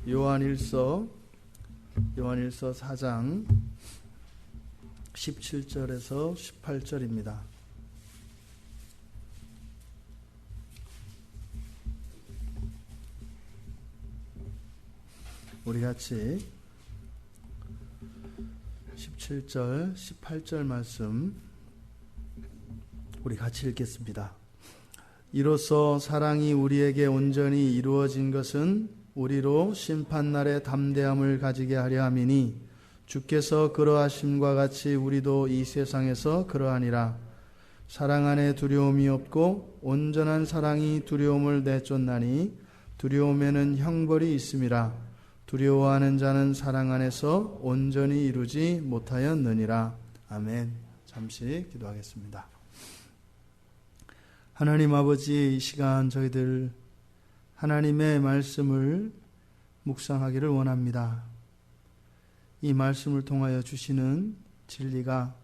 요한일서 4장 17절에서 18절입니다. 우리 같이 17절, 18절 말씀 우리 같이 읽겠습니다. 이로써 사랑이 우리에게 온전히 이루어진 것은 우리로 심판날의 담대함을 가지게 하려 함이니 주께서 그러하심과 같이 우리도 이 세상에서 그러하니라. 사랑 안에 두려움이 없고 온전한 사랑이 두려움을 내쫓나니 두려움에는 형벌이 있음이라. 두려워하는 자는 사랑 안에서 온전히 이루지 못하였느니라. 아멘. 잠시 기도하겠습니다. 하나님 아버지, 이 시간 저희들 하나님의 말씀을 묵상하기를 원합니다. 이 말씀을 통하여 주시는 진리가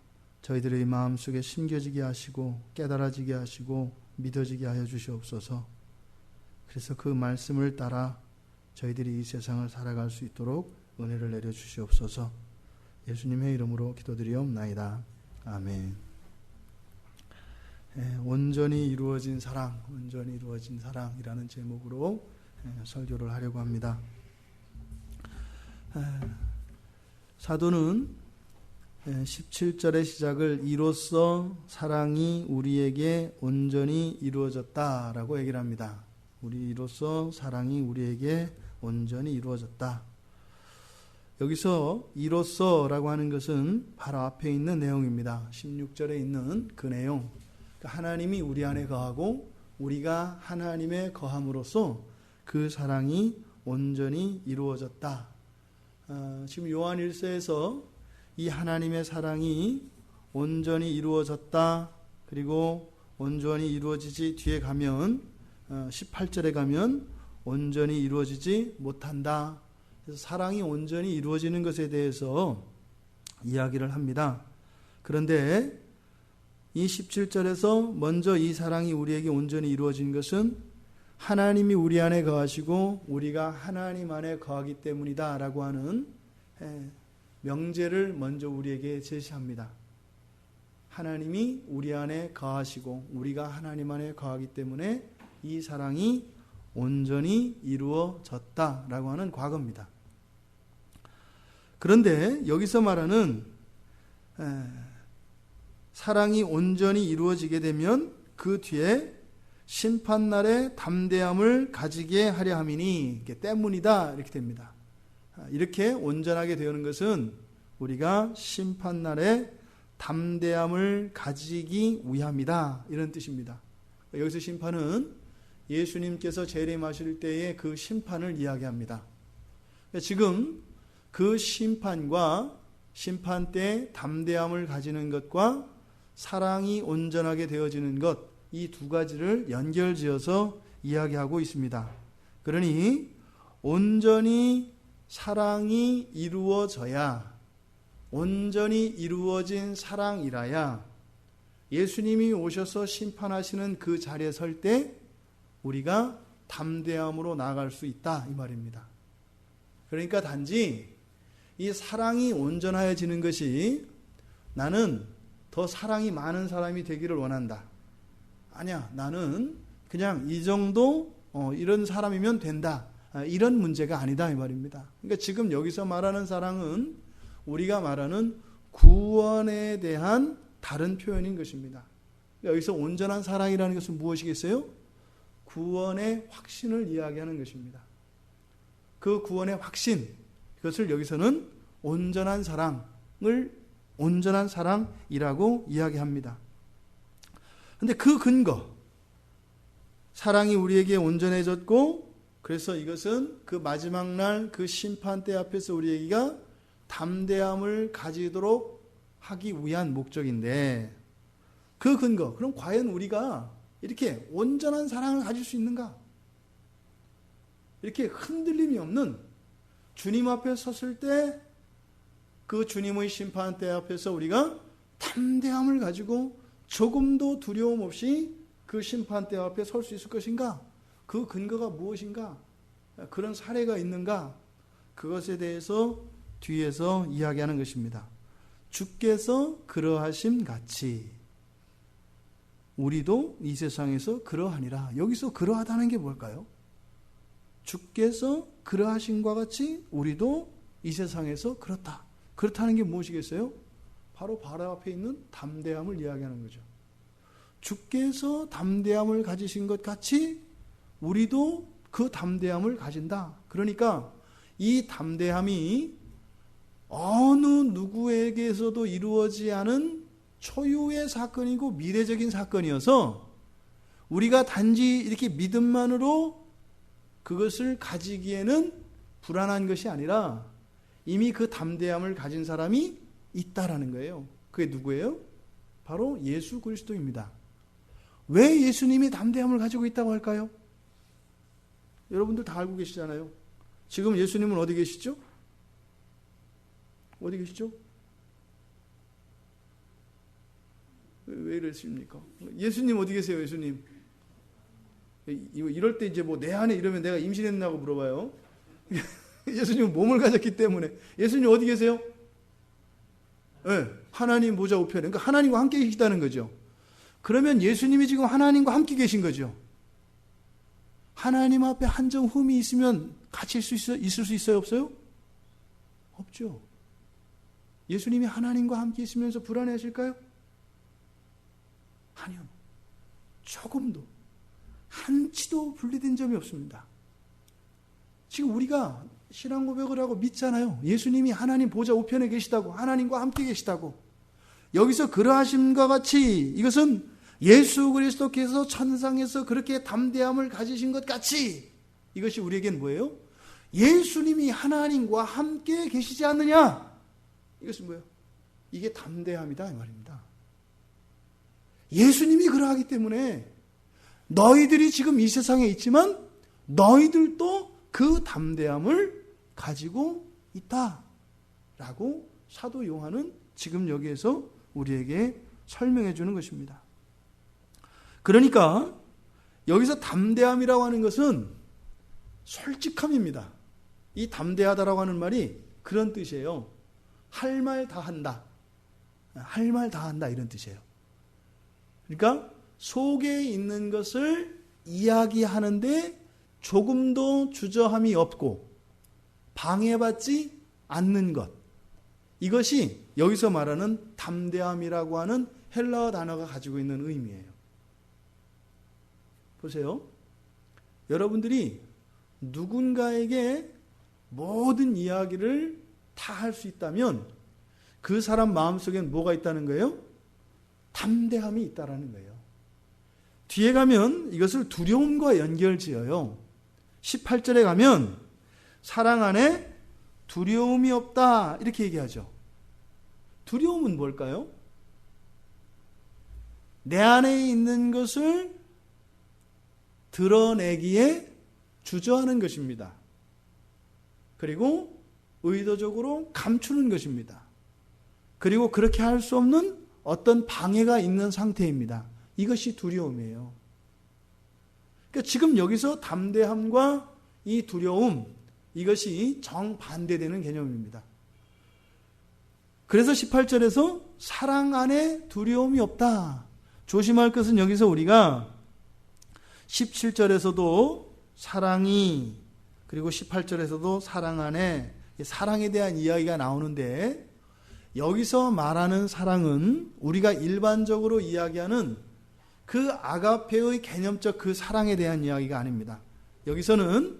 저희들의 마음속에 심겨지게 하시고 깨달아지게 하시고 믿어지게 하여 주시옵소서. 그래서 그 말씀을 따라 저희들이 이 세상을 살아갈 수 있도록 은혜를 내려 주시옵소서. 예수님의 이름으로 기도드리옵나이다. 아멘. 온전히 이루어진 사랑, 온전히 이루어진 사랑이라는 제목으로 설교를 하려고 합니다. 사도는 17절의 시작을 이로써 사랑이 우리에게 온전히 이루어졌다라고 얘기를 합니다. 이로써 사랑이 우리에게 온전히 이루어졌다. 여기서 이로써라고 하는 것은 바로 앞에 있는 내용입니다. 16절에 있는 그 내용. 하나님이 우리 안에 거하고 우리가 하나님에 거함으로써 그 사랑이 온전히 이루어졌다. 지금 요한일서에서 이 하나님의 사랑이 온전히 이루어졌다. 그리고 온전히 이루어지지 뒤에 가면 18절에 가면 온전히 이루어지지 못한다. 그래서 사랑이 온전히 이루어지는 것에 대해서 이야기를 합니다. 그런데 이 17절에서 먼저 이 사랑이 우리에게 온전히 이루어진 것은 하나님이 우리 안에 거하시고 우리가 하나님 안에 거하기 때문이다 라고 하는 명제를 먼저 우리에게 제시합니다. 하나님이 우리 안에 거하시고 우리가 하나님 안에 거하기 때문에 이 사랑이 온전히 이루어졌다라고 하는 과거입니다. 그런데 여기서 말하는 사랑이 온전히 이루어지게 되면 그 뒤에 심판날의 담대함을 가지게 하려 함이니 때문이다 이렇게 됩니다. 이렇게 온전하게 되는 것은 우리가 심판날의 담대함을 가지기 위함이다 이런 뜻입니다. 여기서 심판은 예수님께서 재림하실 때의 그 심판을 이야기합니다. 지금 그 심판과 심판 때 담대함을 가지는 것과 사랑이 온전하게 되어지는 것, 이 두 가지를 연결지어서 이야기하고 있습니다. 그러니 온전히 사랑이 이루어져야, 온전히 이루어진 사랑이라야 예수님이 오셔서 심판하시는 그 자리에 설 때 우리가 담대함으로 나아갈 수 있다 이 말입니다. 그러니까 단지 이 사랑이 온전하여지는 것이 나는 더 사랑이 많은 사람이 되기를 원한다. 아니야, 나는 그냥 이 정도 이런 사람이면 된다. 이런 문제가 아니다 이 말입니다. 그러니까 지금 여기서 말하는 사랑은 우리가 말하는 구원에 대한 다른 표현인 것입니다. 여기서 온전한 사랑이라는 것은 무엇이겠어요? 구원의 확신을 이야기하는 것입니다. 그 구원의 확신, 그것을 여기서는 온전한 사랑이라고 이야기합니다. 그런데 그 근거, 사랑이 우리에게 온전해졌고 그래서 이것은 그 마지막 날 그 심판대 앞에서 우리에게가 담대함을 가지도록 하기 위한 목적인데 그 근거, 그럼 과연 우리가 이렇게 온전한 사랑을 가질 수 있는가? 이렇게 흔들림이 없는 주님 앞에 섰을 때 그 주님의 심판대 앞에서 우리가 담대함을 가지고 조금도 두려움 없이 그 심판대 앞에 설 수 있을 것인가? 그 근거가 무엇인가? 그런 사례가 있는가? 그것에 대해서 뒤에서 이야기하는 것입니다. 주께서 그러하심 같이 우리도 이 세상에서 그러하니라. 여기서 그러하다는 게 뭘까요? 주께서 그러하심과 같이 우리도 이 세상에서 그렇다. 그렇다는 게 무엇이겠어요? 바로 앞에 있는 담대함을 이야기하는 거죠. 주께서 담대함을 가지신 것 같이 우리도 그 담대함을 가진다. 그러니까 이 담대함이 어느 누구에게서도 이루어지지 않은 초유의 사건이고 미래적인 사건이어서 우리가 단지 이렇게 믿음만으로 그것을 가지기에는 불안한 것이 아니라 이미 그 담대함을 가진 사람이 있다라는 거예요. 그게 누구예요? 바로 예수 그리스도입니다. 왜 예수님이 담대함을 가지고 있다고 할까요? 여러분들 다 알고 계시잖아요. 지금 예수님은 어디 계시죠? 어디 계시죠? 왜 이러십니까? 예수님 어디 계세요, 예수님? 이럴 때 이제 뭐 내 안에 이러면 내가 임신했냐고 물어봐요. 예수님은 몸을 가졌기 때문에. 예수님 어디 계세요? 네, 하나님 보좌 우편에. 그러니까 하나님과 함께 계시다는 거죠. 그러면 예수님이 지금 하나님과 함께 계신 거죠. 하나님 앞에 한정 흠이 있으면 같이 있을 수 있어요, 없어요? 없죠. 예수님이 하나님과 함께 있으면서 불안해하실까요? 아니요. 조금도, 한치도 분리된 점이 없습니다. 지금 우리가 신앙 고백을 하고 믿잖아요. 예수님이 하나님 보좌 우편에 계시다고, 하나님과 함께 계시다고. 여기서 그러하심과 같이 이것은 예수 그리스도께서 천상에서 그렇게 담대함을 가지신 것 같이 이것이 우리에겐 뭐예요? 예수님이 하나님과 함께 계시지 않느냐? 이것은 뭐예요? 이게 담대함이다 이 말입니다. 예수님이 그러하기 때문에 너희들이 지금 이 세상에 있지만 너희들도 그 담대함을 가지고 있다라고 사도 요한은 지금 여기에서 우리에게 설명해 주는 것입니다. 그러니까 여기서 담대함이라고 하는 것은 솔직함입니다. 이 담대하다라고 하는 말이 그런 뜻이에요. 할 말 다 한다. 할 말 다 한다 이런 뜻이에요. 그러니까 속에 있는 것을 이야기하는데 조금도 주저함이 없고 방해받지 않는 것. 이것이 여기서 말하는 담대함이라고 하는 헬라어 단어가 가지고 있는 의미예요. 보세요. 여러분들이 누군가에게 모든 이야기를 다 할 수 있다면 그 사람 마음속엔 뭐가 있다는 거예요? 담대함이 있다라는 거예요. 뒤에 가면 이것을 두려움과 연결지어요. 18절에 가면 사랑 안에 두려움이 없다 이렇게 얘기하죠. 두려움은 뭘까요? 내 안에 있는 것을 드러내기에 주저하는 것입니다. 그리고 의도적으로 감추는 것입니다. 그리고 그렇게 할 수 없는 어떤 방해가 있는 상태입니다. 이것이 두려움이에요. 그러니까 지금 여기서 담대함과 이 두려움, 이것이 정반대되는 개념입니다. 그래서 18절에서 사랑 안에 두려움이 없다. 조심할 것은 여기서 우리가 17절에서도 사랑이, 그리고 18절에서도 사랑 안에 사랑에 대한 이야기가 나오는데 여기서 말하는 사랑은 우리가 일반적으로 이야기하는 그 아가페의 개념적 그 사랑에 대한 이야기가 아닙니다. 여기서는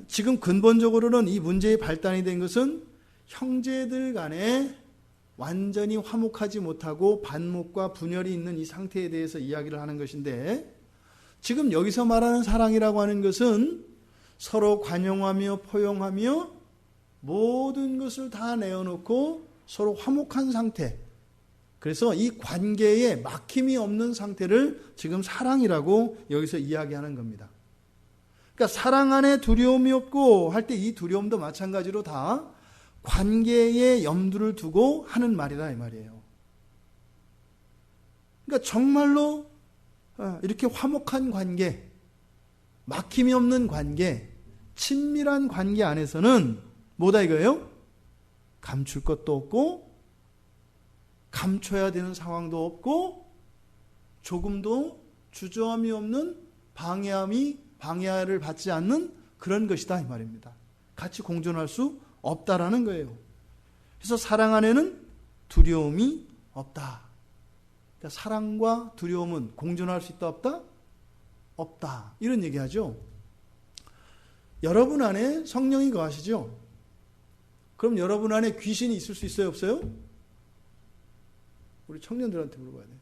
지금 근본적으로는 이 문제의 발단이 된 것은 형제들 간에 완전히 화목하지 못하고 반목과 분열이 있는 이 상태에 대해서 이야기를 하는 것인데 지금 여기서 말하는 사랑이라고 하는 것은 서로 관용하며 포용하며 모든 것을 다 내어놓고 서로 화목한 상태. 그래서 이 관계에 막힘이 없는 상태를 지금 사랑이라고 여기서 이야기하는 겁니다. 그러니까 사랑 안에 두려움이 없고 할 때 이 두려움도 마찬가지로 다 관계에 염두를 두고 하는 말이다 이 말이에요. 그러니까 정말로 이렇게 화목한 관계, 막힘이 없는 관계, 친밀한 관계 안에서는 뭐다 이거예요? 감출 것도 없고 감춰야 되는 상황도 없고 조금도 주저함이 없는 방해를 받지 않는 그런 것이다 이 말입니다. 같이 공존할 수 없다라는 거예요. 그래서 사랑 안에는 두려움이 없다. 그러니까 사랑과 두려움은 공존할 수 있다 없다? 없다. 이런 얘기하죠. 여러분 안에 성령이 거하시죠? 그럼 여러분 안에 귀신이 있을 수 있어요 없어요? 우리 청년들한테 물어봐야 돼요.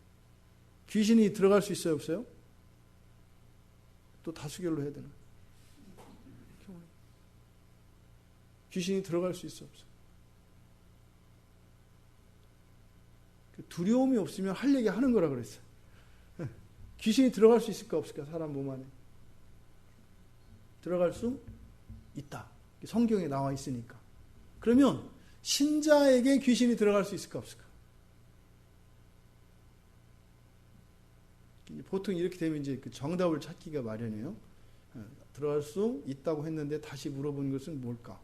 귀신이 들어갈 수 있어요 없어요? 또 다수결로 해야 되나? 귀신이 들어갈 수 있어 없어요? 두려움이 없으면 할 얘기 하는 거라 그랬어요. 귀신이 들어갈 수 있을까 없을까? 사람 몸 안에. 들어갈 수 있다. 성경에 나와 있으니까. 그러면 신자에게 귀신이 들어갈 수 있을까 없을까? 보통 이렇게 되면 이제 그 정답을 찾기가 마련이에요. 들어갈 수 있다고 했는데 다시 물어본 것은 뭘까?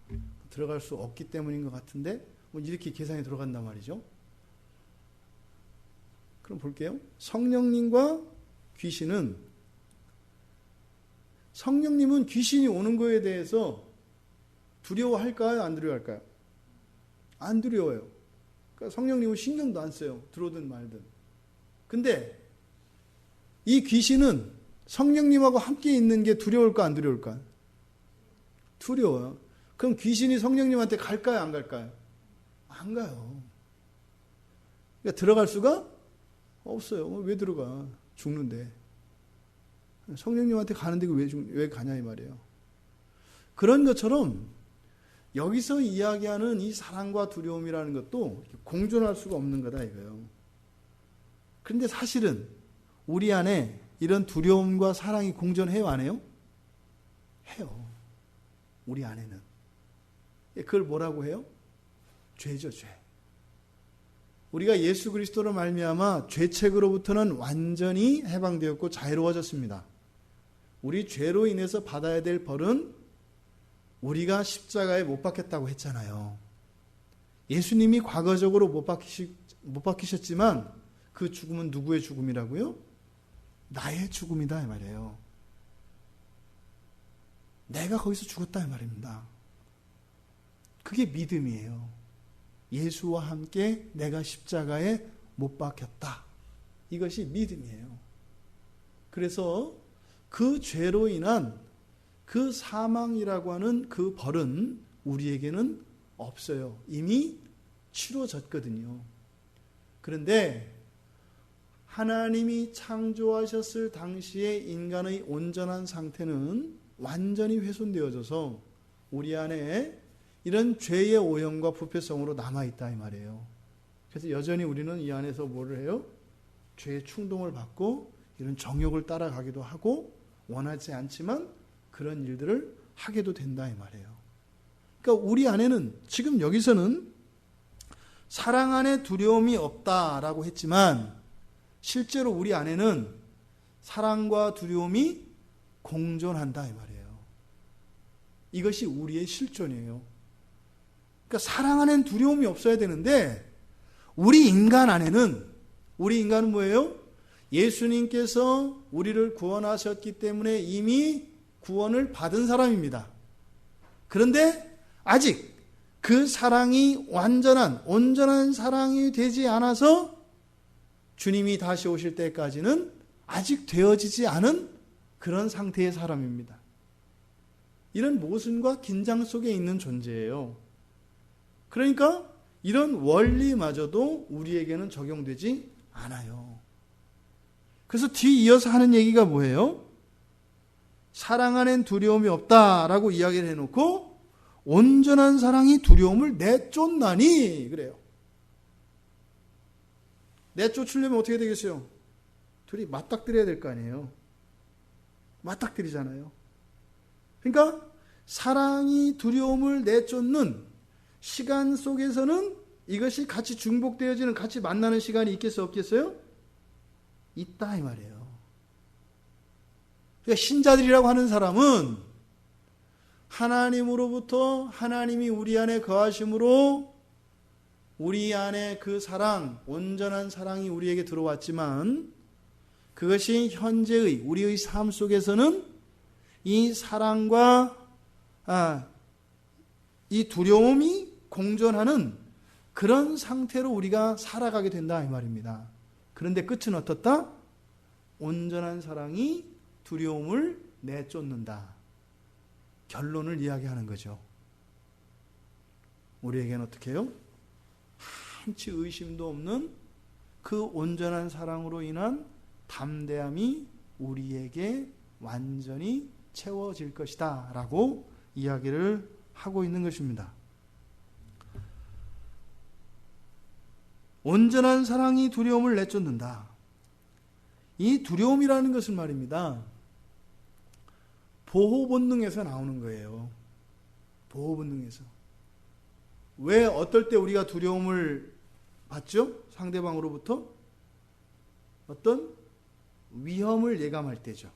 들어갈 수 없기 때문인 것 같은데 뭐 이렇게 계산이 들어간단 말이죠. 그럼 볼게요. 성령님과 귀신은, 성령님은 귀신이 오는 거에 대해서 두려워할까요? 안 두려워할까요? 안 두려워요. 그러니까 성령님은 신경도 안 써요. 들어오든 말든. 근데 이 귀신은 성령님하고 함께 있는 게 두려울까 안 두려울까? 두려워요. 그럼 귀신이 성령님한테 갈까요 안 갈까요? 안 가요. 그러니까 들어갈 수가 없어요. 왜 들어가? 죽는데. 성령님한테 가는데 왜 가냐 이 말이에요. 그런 것처럼 여기서 이야기하는 이 사랑과 두려움이라는 것도 공존할 수가 없는 거다 이거예요. 그런데 사실은 우리 안에 이런 두려움과 사랑이 공존해요 안 해요? 해요. 우리 안에는. 그걸 뭐라고 해요? 죄죠, 죄. 우리가 예수 그리스도로 말미암아 죄책으로부터는 완전히 해방되었고 자유로워졌습니다. 우리 죄로 인해서 받아야 될 벌은 우리가 십자가에 못 박혔다고 했잖아요. 예수님이 과거적으로 못 박히셨지만 그 죽음은 누구의 죽음이라고요? 나의 죽음이다 이 말이에요. 내가 거기서 죽었다 이 말입니다. 그게 믿음이에요. 예수와 함께 내가 십자가에 못 박혔다. 이것이 믿음이에요. 그래서 그 죄로 인한 그 사망이라고 하는 그 벌은 우리에게는 없어요. 이미 치러졌거든요. 그런데 하나님이 창조하셨을 당시에 인간의 온전한 상태는 완전히 훼손되어져서 우리 안에 이런 죄의 오염과 부패성으로 남아있다 이 말이에요. 그래서 여전히 우리는 이 안에서 뭐를 해요? 죄의 충동을 받고 이런 정욕을 따라가기도 하고 원하지 않지만 그런 일들을 하게도 된다 이 말이에요. 그러니까 우리 안에는 지금 여기서는 사랑 안에 두려움이 없다라고 했지만 실제로 우리 안에는 사랑과 두려움이 공존한다 이 말이에요. 이것이 우리의 실존이에요. 그러니까 사랑 안에는 두려움이 없어야 되는데 우리 인간은 뭐예요? 예수님께서 우리를 구원하셨기 때문에 이미 구원을 받은 사람입니다. 그런데 아직 그 사랑이 온전한 사랑이 되지 않아서 주님이 다시 오실 때까지는 아직 되어지지 않은 그런 상태의 사람입니다. 이런 모순과 긴장 속에 있는 존재예요. 그러니까 이런 원리마저도 우리에게는 적용되지 않아요. 그래서 뒤이어서 하는 얘기가 뭐예요? 사랑 안엔 두려움이 없다라고 이야기를 해놓고 온전한 사랑이 두려움을 내쫓나니 그래요. 내쫓으려면 어떻게 되겠어요? 둘이 맞닥뜨려야 될 거 아니에요. 맞닥뜨리잖아요. 그러니까 사랑이 두려움을 내쫓는 시간 속에서는 이것이 같이 중복되어지는, 같이 만나는 시간이 있겠어요? 없겠어요? 있다 이 말이에요. 그러니까 신자들이라고 하는 사람은 하나님으로부터 하나님이 우리 안에 거하심으로 우리 안에 그 사랑, 온전한 사랑이 우리에게 들어왔지만 그것이 현재의 우리의 삶 속에서는 이 사랑과 이 두려움이 공존하는 그런 상태로 우리가 살아가게 된다 이 말입니다. 그런데 끝은 어떻다? 온전한 사랑이 두려움을 내쫓는다. 결론을 이야기하는 거죠. 우리에게는 어떻게 해요? 한치 의심도 없는 그 온전한 사랑으로 인한 담대함이 우리에게 완전히 채워질 것이다 라고 이야기를 하고 있는 것입니다. 온전한 사랑이 두려움을 내쫓는다. 이 두려움이라는 것은 말입니다, 보호 본능에서 나오는 거예요. 보호 본능에서. 왜 어떨 때 우리가 두려움을 받죠? 상대방으로부터? 어떤 위험을 예감할 때죠.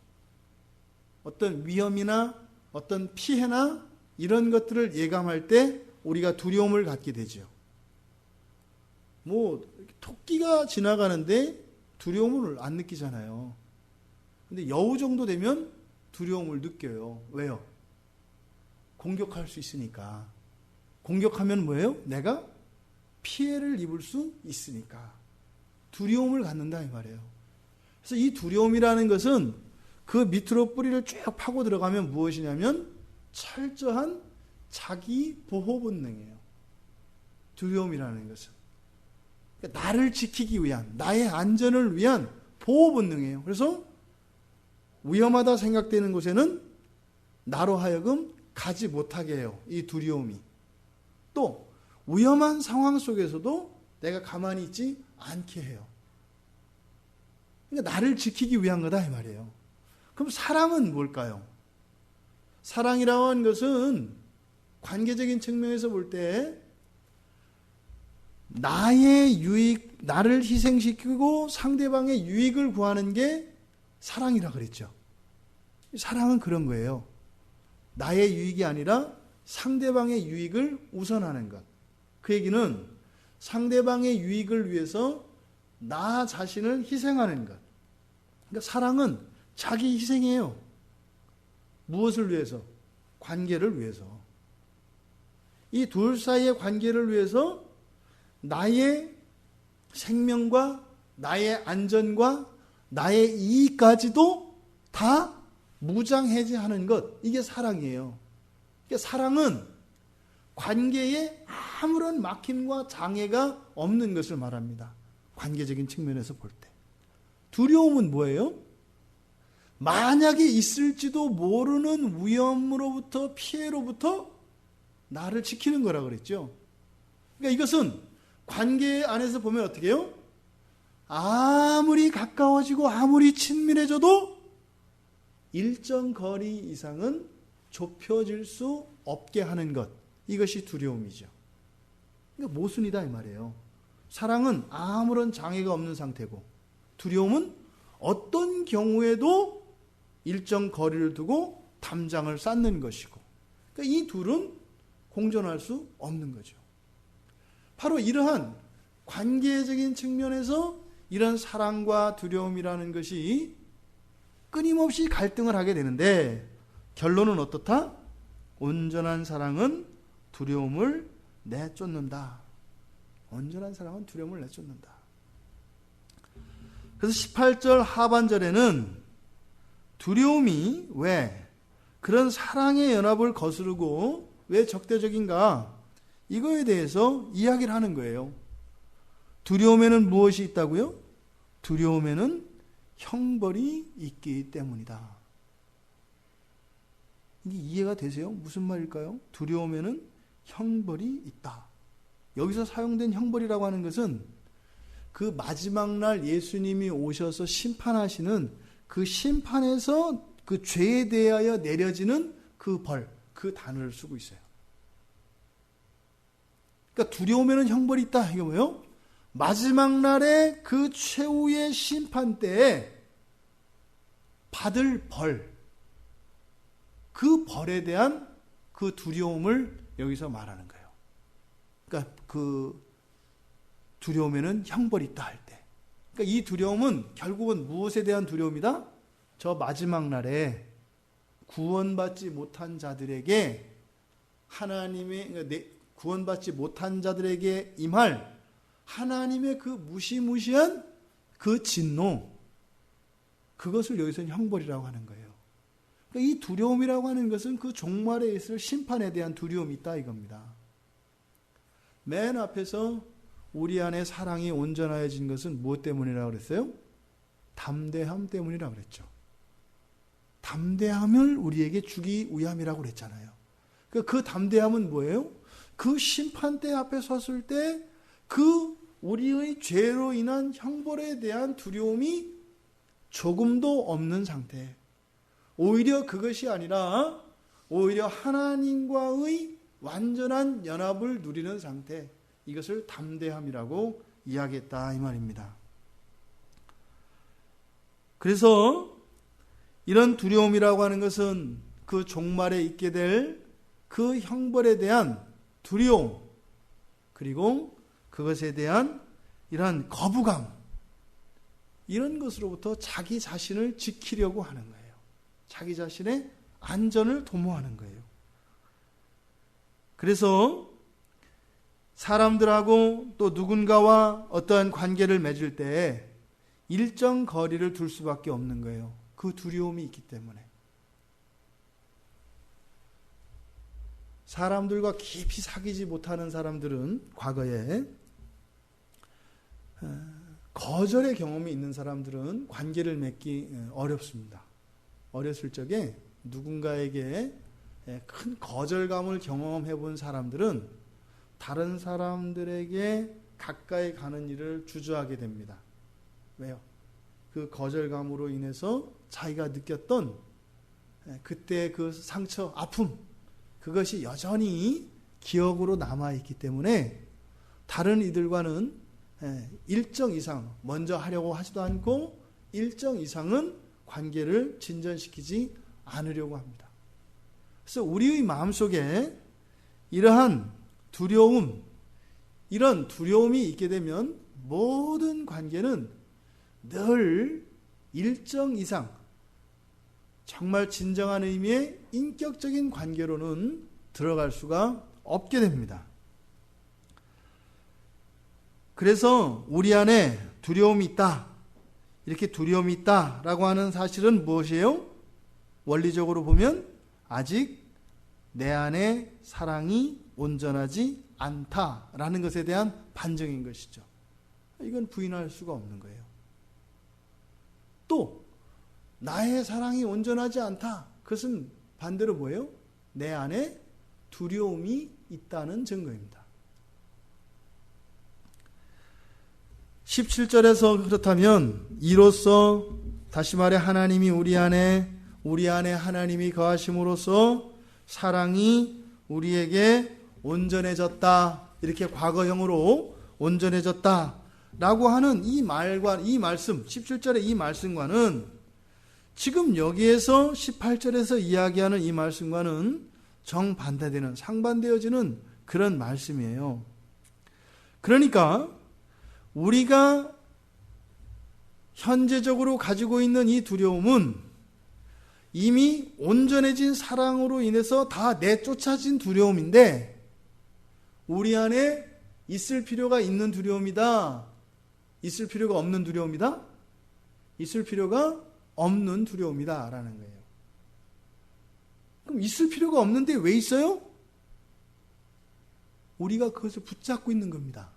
어떤 위험이나 어떤 피해나 이런 것들을 예감할 때 우리가 두려움을 갖게 되죠. 토끼가 지나가는데 두려움을 안 느끼잖아요. 근데 여우 정도 되면 두려움을 느껴요. 왜요? 공격할 수 있으니까. 공격하면 뭐예요? 내가 피해를 입을 수 있으니까. 두려움을 갖는다 이 말이에요. 그래서 이 두려움이라는 것은 그 밑으로 뿌리를 쭉 파고 들어가면 무엇이냐면 철저한 자기 보호 본능이에요. 두려움이라는 것은. 그러니까 나를 지키기 위한, 나의 안전을 위한 보호 본능이에요. 그래서 위험하다 생각되는 곳에는 나로 하여금 가지 못하게 해요. 이 두려움이. 또 위험한 상황 속에서도 내가 가만히 있지 않게 해요. 그러니까 나를 지키기 위한 거다 이 말이에요. 그럼 사랑은 뭘까요? 사랑이라고 하는 것은 관계적인 측면에서 볼 때 나의 유익, 나를 희생시키고 상대방의 유익을 구하는 게 사랑이라 그랬죠. 사랑은 그런 거예요. 나의 유익이 아니라 상대방의 유익을 우선하는 것. 그 얘기는 상대방의 유익을 위해서 나 자신을 희생하는 것. 그러니까 사랑은 자기 희생이에요. 무엇을 위해서? 관계를 위해서. 이 둘 사이의 관계를 위해서 나의 생명과 나의 안전과 나의 이익까지도 다 무장해제하는 것. 이게 사랑이에요. 그러니까 사랑은 관계에 아무런 막힘과 장애가 없는 것을 말합니다. 관계적인 측면에서 볼 때. 두려움은 뭐예요? 만약에 있을지도 모르는 위험으로부터, 피해로부터 나를 지키는 거라 그랬죠. 그러니까 이것은 관계 안에서 보면 어떻게 해요? 아무리 가까워지고 아무리 친밀해져도 일정 거리 이상은 좁혀질 수 없게 하는 것. 이것이 두려움이죠. 그러니까 모순이다 이 말이에요. 사랑은 아무런 장애가 없는 상태고 두려움은 어떤 경우에도 일정 거리를 두고 담장을 쌓는 것이고, 그러니까 이 둘은 공존할 수 없는 거죠. 바로 이러한 관계적인 측면에서 이런 사랑과 두려움이라는 것이 끊임없이 갈등을 하게 되는데 결론은 어떻다? 온전한 사랑은 두려움을 내쫓는다. 온전한 사랑은 두려움을 내쫓는다. 그래서 18절 하반절에는 두려움이 왜 그런 사랑의 연합을 거스르고 왜 적대적인가? 이거에 대해서 이야기를 하는 거예요. 두려움에는 무엇이 있다고요? 두려움에는 형벌이 있기 때문이다. 이게 이해가 되세요? 무슨 말일까요? 두려움에는 형벌이 있다. 여기서 사용된 형벌이라고 하는 것은 그 마지막 날 예수님이 오셔서 심판하시는 그 심판에서 그 죄에 대하여 내려지는 그 벌, 그 단어를 쓰고 있어요. 그러니까 두려움에는 형벌이 있다. 이게 뭐예요? 마지막 날에 그 최후의 심판 때에 받을 벌, 그 벌에 대한 그 두려움을 여기서 말하는 거예요. 그러니까 그 두려움에는 형벌이 있다 할 때. 그러니까 이 두려움은 결국은 무엇에 대한 두려움이다? 저 마지막 날에 구원받지 못한 자들에게 하나님의 구원받지 못한 자들에게 임할 하나님의 그 무시무시한 그 진노, 그것을 여기서는 형벌이라고 하는 거예요. 그러니까 이 두려움이라고 하는 것은 그 종말에 있을 심판에 대한 두려움이 있다 이겁니다. 맨 앞에서 우리 안에 사랑이 온전해진 것은 무엇 때문이라고 그랬어요? 담대함 때문이라고 그랬죠. 담대함을 우리에게 주기 위함이라고 그랬잖아요. 그 담대함은 뭐예요? 그 심판대 앞에 섰을 때 그 우리의 죄로 인한 형벌에 대한 두려움이 조금도 없는 상태. 오히려 그것이 아니라 오히려 하나님과의 완전한 연합을 누리는 상태. 이것을 담대함이라고 이야기했다 이 말입니다. 그래서 이런 두려움이라고 하는 것은 그 종말에 있게 될 그 형벌에 대한 두려움, 그리고 그것에 대한 이러한 거부감, 이런 것으로부터 자기 자신을 지키려고 하는 거예요. 자기 자신의 안전을 도모하는 거예요. 그래서 사람들하고 또 누군가와 어떠한 관계를 맺을 때 일정 거리를 둘 수밖에 없는 거예요. 그 두려움이 있기 때문에. 사람들과 깊이 사귀지 못하는 사람들은 과거에 거절의 경험이 있는 사람들은 관계를 맺기 어렵습니다. 어렸을 적에 누군가에게 큰 거절감을 경험해 본 사람들은 다른 사람들에게 가까이 가는 일을 주저하게 됩니다. 왜요? 그 거절감으로 인해서 자기가 느꼈던 그때 그 상처, 아픔, 그것이 여전히 기억으로 남아있기 때문에 다른 이들과는 일정 이상 먼저 하려고 하지도 않고 일정 이상은 관계를 진전시키지 않으려고 합니다. 그래서 우리의 마음속에 이러한 두려움, 이런 두려움이 있게 되면 모든 관계는 늘 일정 이상 정말 진정한 의미의 인격적인 관계로는 들어갈 수가 없게 됩니다. 그래서 우리 안에 두려움이 있다, 이렇게 두려움이 있다라고 하는 사실은 무엇이에요? 원리적으로 보면 아직 내 안에 사랑이 온전하지 않다라는 것에 대한 반증인 것이죠. 이건 부인할 수가 없는 거예요. 또 나의 사랑이 온전하지 않다, 그것은 반대로 뭐예요? 내 안에 두려움이 있다는 증거입니다. 17절에서 그렇다면 이로써 다시 말해 하나님이 우리 안에 하나님이 거하심으로써 사랑이 우리에게 온전해졌다, 이렇게 과거형으로 온전해졌다라고 하는 이 말과 이 말씀, 17절의 이 말씀과는 지금 여기에서 18절에서 이야기하는 이 말씀과는 정반대되는, 상반되어지는 그런 말씀이에요. 그러니까 우리가 현재적으로 가지고 있는 이 두려움은 이미 온전해진 사랑으로 인해서 다 내쫓아진 두려움인데 우리 안에 있을 필요가 있는 두려움이다, 있을 필요가 없는 두려움이다, 있을 필요가 없는 두려움이다 라는 거예요. 그럼 있을 필요가 없는데 왜 있어요? 우리가 그것을 붙잡고 있는 겁니다.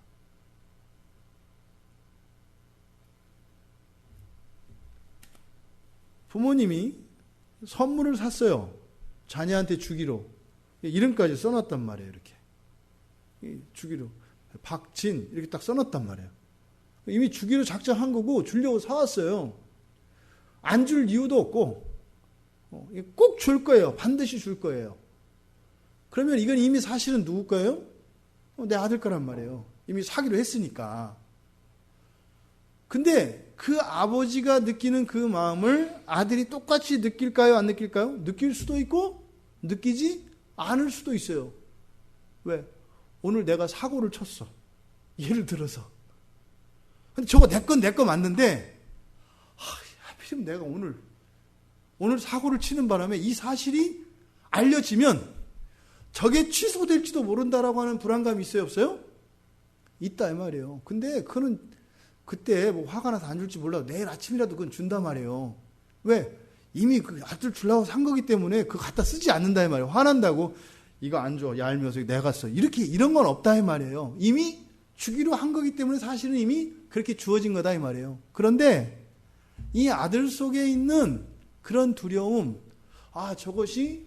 부모님이 선물을 샀어요. 자녀한테 주기로. 이름까지 써놨단 말이에요. 이렇게 주기로 박진 이렇게 딱 써놨단 말이에요. 이미 주기로 작정한 거고 주려고 사왔어요. 안 줄 이유도 없고 꼭 줄 거예요. 반드시 줄 거예요. 그러면 이건 이미 사실은 누구 거예요? 내 아들 거란 말이에요. 이미 사기로 했으니까. 근데 그 아버지가 느끼는 그 마음을 아들이 똑같이 느낄까요? 안 느낄까요? 느낄 수도 있고 느끼지 않을 수도 있어요. 왜? 오늘 내가 사고를 쳤어. 예를 들어서. 근데 저거 내 거 맞는데, 하필이면 내가 오늘 사고를 치는 바람에 이 사실이 알려지면 저게 취소될지도 모른다라고 하는 불안감이 있어요, 없어요? 있다, 이 말이에요. 근데 그거는 그때 뭐 화가 나서 안 줄지 몰라도 내일 아침이라도 그건 준단 말이에요. 왜? 이미 그 아들 주려고 산 거기 때문에 그거 갖다 쓰지 않는다, 이 말이에요. 화난다고 이거 안 줘, 얄미워서 내가 써. 이런 건 없다, 이 말이에요. 이미 주기로 한 거기 때문에 사실은 이미 그렇게 주어진 거다, 이 말이에요. 그런데 이 아들 속에 있는 그런 두려움, 저것이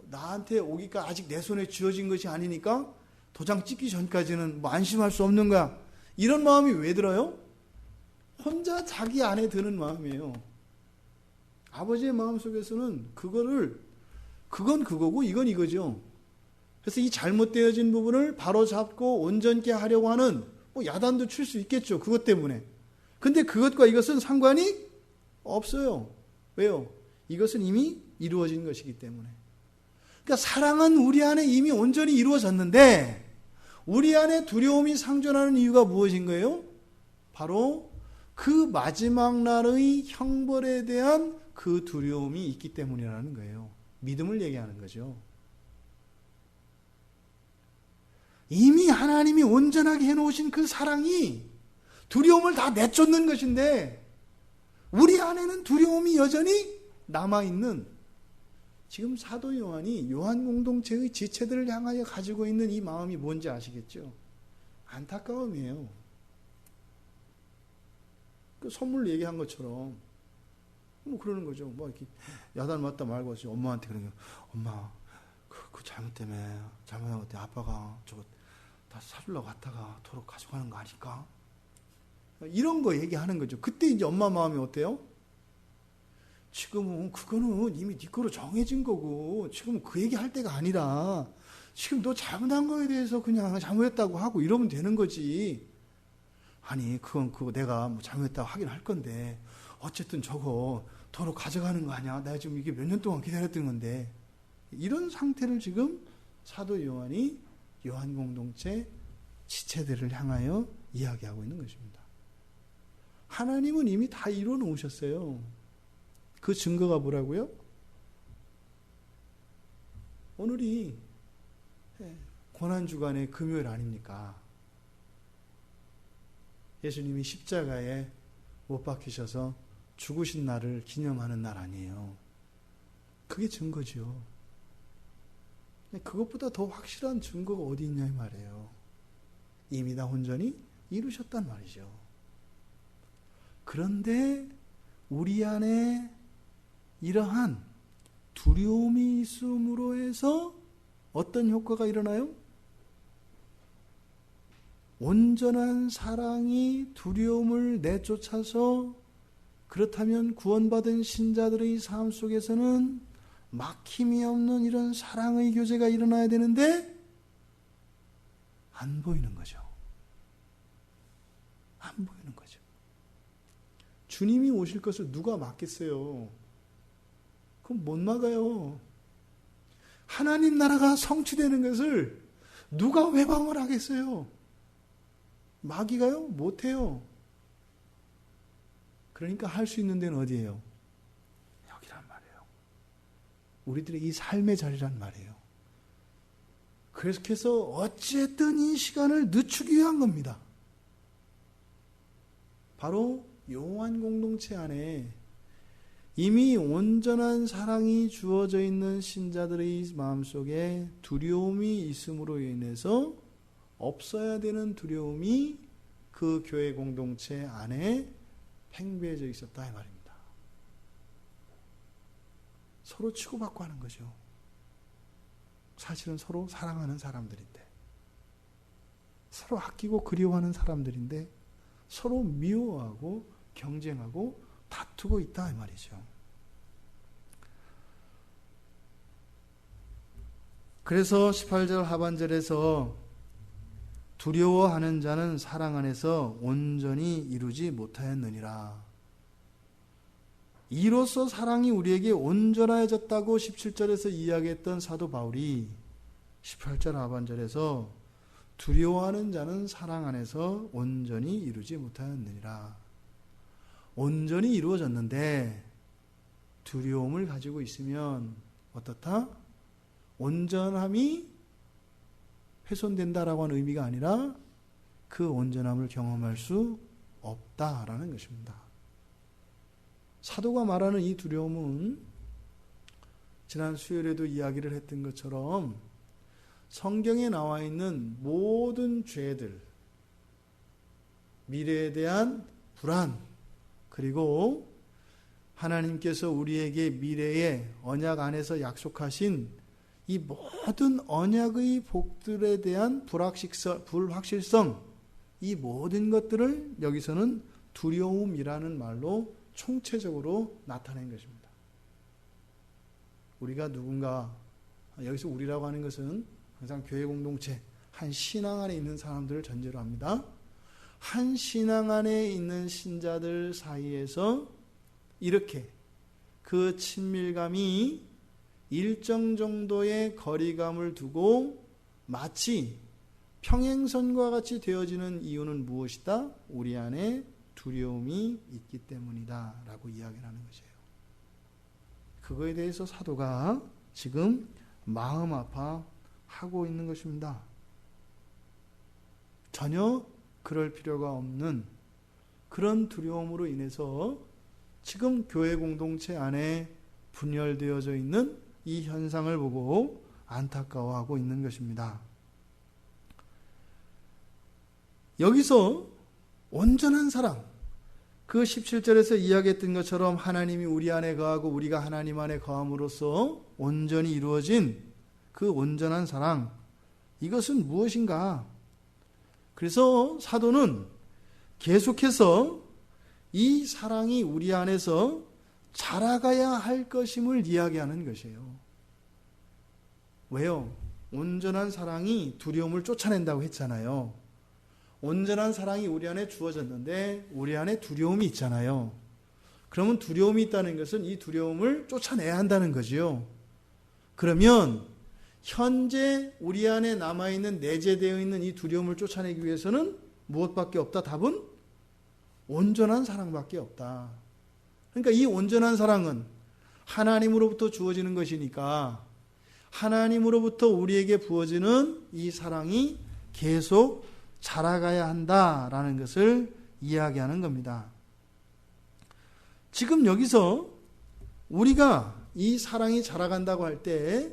나한테 오기까 아직 내 손에 쥐어진 것이 아니니까 도장 찍기 전까지는 뭐 안심할 수 없는 거야. 이런 마음이 왜 들어요? 혼자 자기 안에 드는 마음이에요. 아버지의 마음 속에서는 그건 그거고 이건 이거죠. 그래서 이 잘못되어진 부분을 바로잡고 온전케 하려고 하는 야단도 칠 수 있겠죠. 그것 때문에. 근데 그것과 이것은 상관이 없어요. 왜요? 이것은 이미 이루어진 것이기 때문에. 그러니까 사랑은 우리 안에 이미 온전히 이루어졌는데 우리 안에 두려움이 상존하는 이유가 무엇인 거예요? 바로 그 마지막 날의 형벌에 대한 그 두려움이 있기 때문이라는 거예요. 믿음을 얘기하는 거죠. 이미 하나님이 온전하게 해놓으신 그 사랑이 두려움을 다 내쫓는 것인데 우리 안에는 두려움이 여전히 남아있는, 지금 사도 요한이 요한 공동체의 지체들을 향하여 가지고 있는 이 마음이 뭔지 아시겠죠? 안타까움이에요. 그 선물 얘기한 것처럼 뭐 그러는 거죠. 뭐 이렇게 야단 맞다 말고 엄마한테 그러는 거, 엄마 그 잘못 때문에 잘못한 것 때문에 아빠가 저거 다 사주려고 갔다가 도로 가져가는 거 아닐까? 이런 거 얘기하는 거죠. 그때 이제 엄마 마음이 어때요? 지금은 그거는 이미 네 거로 정해진 거고 지금 그 얘기할 때가 아니라 지금 너 잘못한 거에 대해서 그냥 잘못했다고 하고 이러면 되는 거지. 아니 그거 내가 뭐 잘못했다고 하긴 할 건데 어쨌든 저거 도로 가져가는 거 아니야? 내가 지금 이게 몇 년 동안 기다렸던 건데. 이런 상태를 지금 사도 요한이 요한 공동체 지체들을 향하여 이야기하고 있는 것입니다. 하나님은 이미 다 이루어 놓으셨어요. 그 증거가 뭐라고요? 오늘이 고난주간의 금요일 아닙니까? 예수님이 십자가에 못 박히셔서 죽으신 날을 기념하는 날 아니에요. 그게 증거죠. 그것보다 더 확실한 증거가 어디 있냐 이 말이에요. 이미 다 온전히 이루셨단 말이죠. 그런데 우리 안에 이러한 두려움이 있음으로 해서 어떤 효과가 일어나요? 온전한 사랑이 두려움을 내쫓아서, 그렇다면 구원받은 신자들의 삶 속에서는 막힘이 없는 이런 사랑의 교제가 일어나야 되는데 안 보이는 거죠. 안 보이는 거죠. 주님이 오실 것을 누가 막겠어요? 그럼 못 막아요. 하나님 나라가 성취되는 것을 누가 외방을 하겠어요? 마귀가요? 못해요. 그러니까 할 수 있는 데는 어디예요? 여기란 말이에요. 우리들의 이 삶의 자리란 말이에요. 그래서 어쨌든 이 시간을 늦추기 위한 겁니다. 바로 요한 공동체 안에 이미 온전한 사랑이 주어져 있는 신자들의 마음속에 두려움이 있음으로 인해서 없어야 되는 두려움이 그 교회 공동체 안에 팽배해져 있었다 이 말입니다. 서로 치고받고 하는 거죠. 사실은 서로 사랑하는 사람들인데, 서로 아끼고 그리워하는 사람들인데 서로 미워하고 경쟁하고 다투고 있다 이 말이죠. 그래서 18절 하반절에서 두려워하는 자는 사랑 안에서 온전히 이루지 못하였느니라. 이로써 사랑이 우리에게 온전해졌다고 17절에서 이야기했던 사도 바울이 18절 하반절에서 두려워하는 자는 사랑 안에서 온전히 이루지 못하였느니라. 온전히 이루어졌는데 두려움을 가지고 있으면 어떻다? 온전함이 훼손된다라고 하는 의미가 아니라 그 온전함을 경험할 수 없다라는 것입니다. 사도가 말하는 이 두려움은 지난 수요일에도 이야기를 했던 것처럼 성경에 나와 있는 모든 죄들, 미래에 대한 불안, 그리고 하나님께서 우리에게 미래의 언약 안에서 약속하신 이 모든 언약의 복들에 대한 불확실성, 이 모든 것들을 여기서는 두려움이라는 말로 총체적으로 나타낸 것입니다. 우리가 누군가, 여기서 우리라고 하는 것은 항상 교회 공동체, 한 신앙 안에 있는 사람들을 전제로 합니다. 한 신앙 안에 있는 신자들 사이에서 이렇게 그 친밀감이 일정 정도의 거리감을 두고 마치 평행선과 같이 되어지는 이유는 무엇이다? 우리 안에 두려움이 있기 때문이다 라고 이야기를 하는 것이에요. 그거에 대해서 사도가 지금 마음 아파하고 있는 것입니다. 전혀 그럴 필요가 없는 그런 두려움으로 인해서 지금 교회 공동체 안에 분열되어져 있는 이 현상을 보고 안타까워하고 있는 것입니다. 여기서 온전한 사랑, 그 17절에서 이야기했던 것처럼 하나님이 우리 안에 거하고 우리가 하나님 안에 거함으로써 온전히 이루어진 그 온전한 사랑, 이것은 무엇인가? 그래서 사도는 계속해서 이 사랑이 우리 안에서 자라가야 할 것임을 이야기하는 것이에요. 왜요? 온전한 사랑이 두려움을 쫓아낸다고 했잖아요. 온전한 사랑이 우리 안에 주어졌는데 우리 안에 두려움이 있잖아요. 그러면 두려움이 있다는 것은 이 두려움을 쫓아내야 한다는 거지요. 그러면 현재 우리 안에 남아있는 내재되어 있는 이 두려움을 쫓아내기 위해서는 무엇밖에 없다? 답은 온전한 사랑밖에 없다. 그러니까 이 온전한 사랑은 하나님으로부터 주어지는 것이니까 하나님으로부터 우리에게 부어지는 이 사랑이 계속 자라가야 한다라는 것을 이야기하는 겁니다. 지금 여기서 우리가 이 사랑이 자라간다고 할 때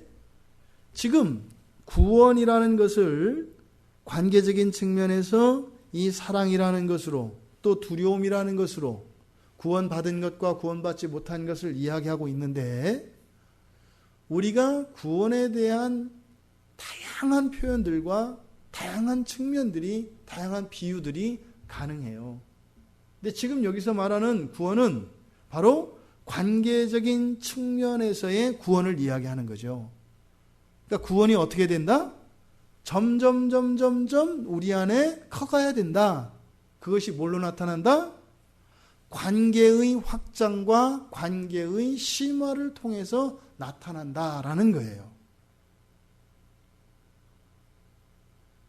지금 구원이라는 것을 관계적인 측면에서 이 사랑이라는 것으로 또 두려움이라는 것으로 구원받은 것과 구원받지 못한 것을 이야기하고 있는데 우리가 구원에 대한 다양한 표현들과 다양한 측면들이, 다양한 비유들이 가능해요. 근데 지금 여기서 말하는 구원은 바로 관계적인 측면에서의 구원을 이야기하는 거죠. 그러니까 구원이 어떻게 된다? 점점 우리 안에 커가야 된다. 그것이 뭘로 나타난다? 관계의 확장과 관계의 심화를 통해서 나타난다라는 거예요.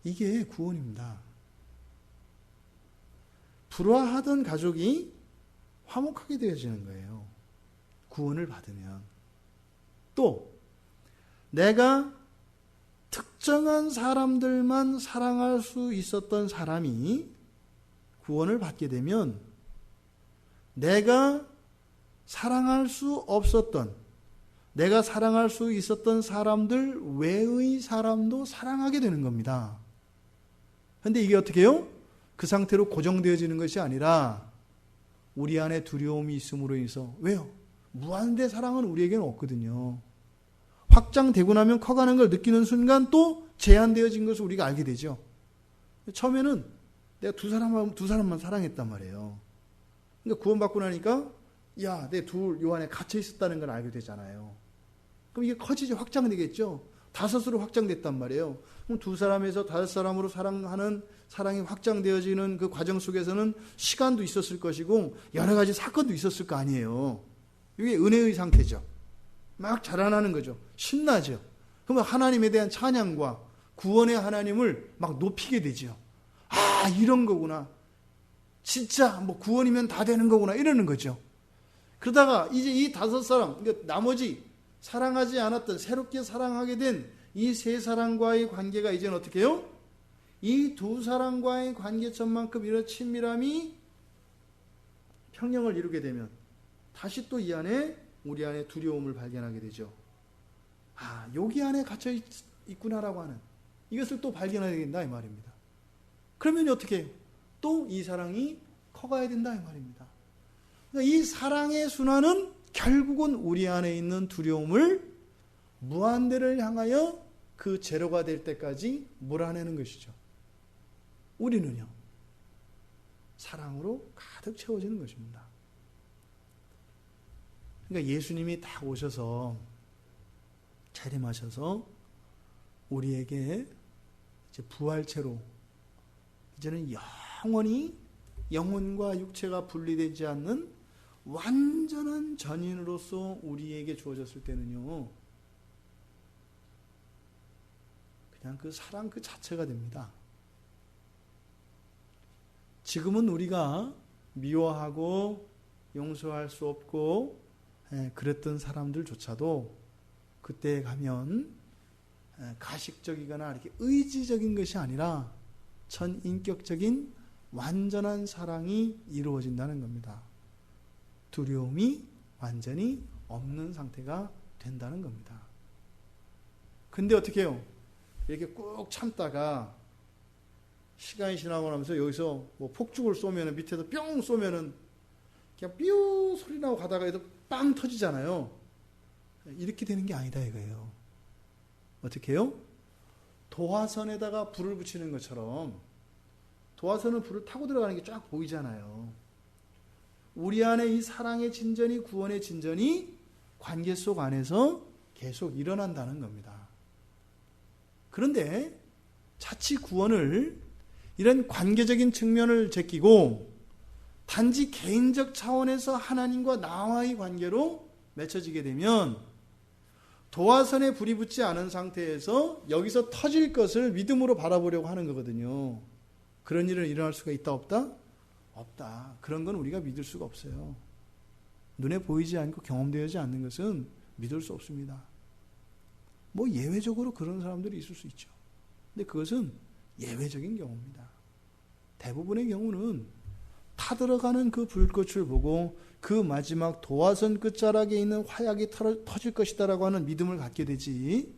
이게 구원입니다. 불화하던 가족이 화목하게 되어지는 거예요. 구원을 받으면. 또 내가 특정한 사람들만 사랑할 수 있었던 사람이 구원을 받게 되면 내가 사랑할 수 없었던, 내가 사랑할 수 있었던 사람들 외의 사람도 사랑하게 되는 겁니다. 그런데 이게 어떻게 해요? 그 상태로 고정되어지는 것이 아니라 우리 안에 두려움이 있음으로 인해서, 왜요? 무한대 사랑은 우리에게는 없거든요. 확장되고 나면 커가는 걸 느끼는 순간 또 제한되어진 것을 우리가 알게 되죠. 처음에는 내가 두 사람만 사랑했단 말이에요. 그러니까 구원받고 나니까 야, 내 둘 요 안에 갇혀 있었다는 걸 알게 되잖아요. 그럼 이게 커지죠. 확장되겠죠. 5으로 확장됐단 말이에요. 그럼 2사람에서 5사람으로 사랑하는 사랑이 확장되어지는 그 과정 속에서는 시간도 있었을 것이고 여러 가지 사건도 있었을 거 아니에요. 이게 은혜의 상태죠. 막 자라나는 거죠. 신나죠. 그러면 하나님에 대한 찬양과 구원의 하나님을 막 높이게 되죠. 아, 이런 거구나. 진짜 뭐 구원이면 다 되는 거구나. 이러는 거죠. 그러다가 이제 이 5사람, 그러니까 나머지 사랑하지 않았던, 새롭게 사랑하게 된 이 3사람과의 관계가 이제는 어떻게 해요? 이 2사람과의 관계점만큼 이런 친밀함이 평형을 이루게 되면 다시 또 이 안에, 우리 안에 두려움을 발견하게 되죠. 아, 여기 안에 갇혀 있구나라고 하는 이것을 또 발견하게 된다 이 말입니다. 그러면 어떻게 해요? 또 이 사랑이 커가야 된다 이 말입니다. 그러니까 이 사랑의 순환은 결국은 우리 안에 있는 두려움을 무한대를 향하여 그 제로가 될 때까지 몰아내는 것이죠. 우리는요, 사랑으로 가득 채워지는 것입니다. 그러니까 예수님이 딱 오셔서 재림하셔서 우리에게 이제 부활체로 이제는 영원히 영혼과 육체가 분리되지 않는 완전한 전인으로서 우리에게 주어졌을 때는요, 그냥 그 사랑 그 자체가 됩니다. 지금은 우리가 미워하고 용서할 수 없고 그랬던 사람들조차도 그때에 가면 가식적이거나 이렇게 의지적인 것이 아니라 전인격적인 완전한 사랑이 이루어진다는 겁니다. 두려움이 완전히 없는 상태가 된다는 겁니다. 근데 어떻게 해요? 이렇게 꾹 참다가 시간이 지나고 나면서 여기서 뭐 폭죽을 쏘면 밑에서 뿅 쏘면은 그냥 삐우 소리 나고 가다가 빵 터지잖아요. 이렇게 되는 게 아니다 이거예요. 어떻게 해요? 도화선에다가 불을 붙이는 것처럼 도화선은 불을 타고 들어가는 게 쫙 보이잖아요. 우리 안에 이 사랑의 진전이, 구원의 진전이 관계 속 안에서 계속 일어난다는 겁니다. 그런데 자칫 구원을 이런 관계적인 측면을 제끼고 단지 개인적 차원에서 하나님과 나와의 관계로 맺혀지게 되면 도화선에 불이 붙지 않은 상태에서 여기서 터질 것을 믿음으로 바라보려고 하는 거거든요. 그런 일은 일어날 수가 있다 없다? 없다. 그런 건 우리가 믿을 수가 없어요. 눈에 보이지 않고 경험되지 않는 것은 믿을 수 없습니다. 뭐 예외적으로 그런 사람들이 있을 수 있죠. 근데 그것은 예외적인 경우입니다. 대부분의 경우는 타들어가는 그 불꽃을 보고 그 마지막 도화선 끝자락에 있는 화약이 터질 것이다라고 하는 믿음을 갖게 되지,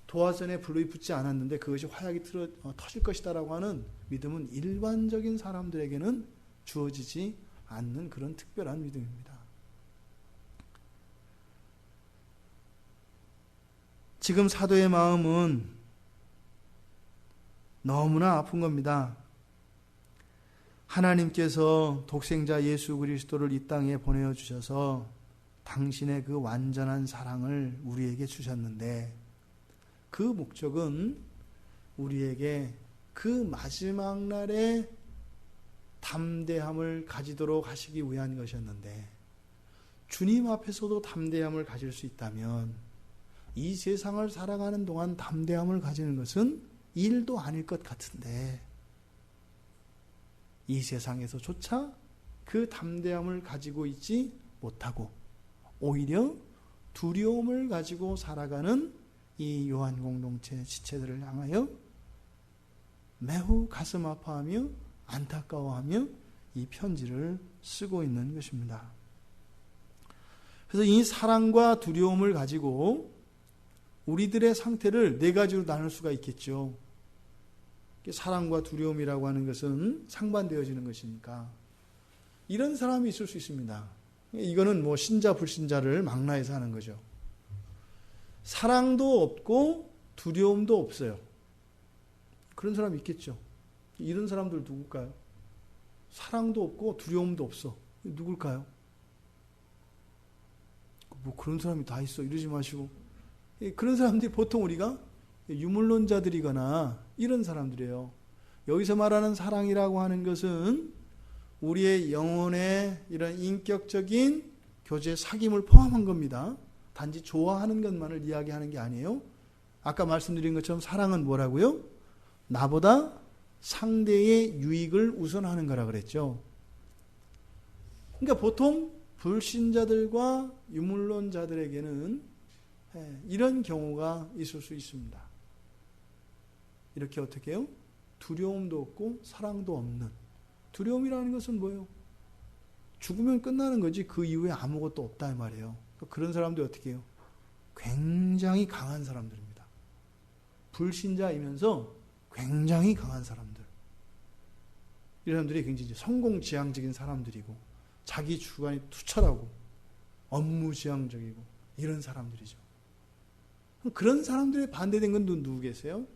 도화선에 불이 붙지 않았는데 그것이 화약이 터질 것이다라고 하는 믿음은 일반적인 사람들에게는 주어지지 않는 그런 특별한 믿음입니다. 지금 사도의 마음은 너무나 아픈 겁니다. 하나님께서 독생자 예수 그리스도를 이 땅에 보내주셔서 당신의 그 완전한 사랑을 우리에게 주셨는데 그 목적은 우리에게 그 마지막 날에 담대함을 가지도록 하시기 위한 것이었는데, 주님 앞에서도 담대함을 가질 수 있다면 이 세상을 살아가는 동안 담대함을 가지는 것은 일도 아닐 것 같은데, 이 세상에서조차 그 담대함을 가지고 있지 못하고 오히려 두려움을 가지고 살아가는 이 요한 공동체 지체들을 향하여 매우 가슴 아파하며 안타까워하며 이 편지를 쓰고 있는 것입니다. 그래서 이 사랑과 두려움을 가지고 우리들의 상태를 4가지로 나눌 수가 있겠죠. 사랑과 두려움이라고 하는 것은 상반되어지는 것이니까 이런 사람이 있을 수 있습니다. 이거는 뭐 신자 불신자를 망라해서 하는 거죠. 사랑도 없고 두려움도 없어요. 그런 사람이 있겠죠. 이런 사람들 누굴까요? 사랑도 없고 두려움도 없어. 누굴까요? 뭐 그런 사람이 다 있어 이러지 마시고, 그런 사람들이 보통 우리가 유물론자들이거나 이런 사람들이에요. 여기서 말하는 사랑이라고 하는 것은 우리의 영혼의 이런 인격적인 교제, 사귐을 포함한 겁니다. 단지 좋아하는 것만을 이야기하는 게 아니에요. 아까 말씀드린 것처럼 사랑은 뭐라고요? 나보다 상대의 유익을 우선하는 거라 그랬죠. 그러니까 보통 불신자들과 유물론자들에게는 이런 경우가 있을 수 있습니다. 이렇게 어떻게 해요? 두려움도 없고 사랑도 없는. 두려움이라는 것은 뭐예요? 죽으면 끝나는 거지 그 이후에 아무것도 없다 이 말이에요. 그런 사람들이 어떻게 해요? 굉장히 강한 사람들입니다. 불신자이면서 굉장히 강한 사람들. 이런 사람들이 굉장히 성공지향적인 사람들이고 자기 주관이 투철하고 업무지향적이고 이런 사람들이죠. 그런 사람들의 반대된 건 누구 계세요?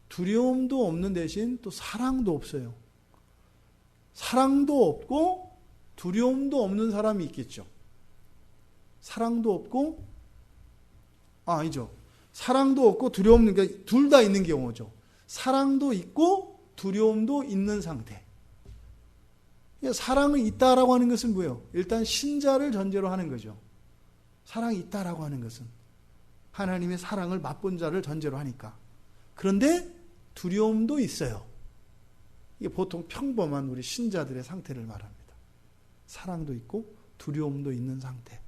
두려움도 없는 대신 또 사랑도 없어요. 사랑도 없고 두려움도 없는 사람이 있겠죠. 사랑도 없고 아니죠. 사랑도 없고 두려움, 그러니까 둘 다 있는 경우죠. 사랑도 있고 두려움도 있는 상태. 사랑이 있다라고 하는 것은 뭐예요? 일단 신자를 전제로 하는 거죠. 사랑이 있다라고 하는 것은 하나님의 사랑을 맛본 자를 전제로 하니까. 그런데 두려움도 있어요. 이게 보통 평범한 우리 신자들의 상태를 말합니다. 사랑도 있고 두려움도 있는 상태.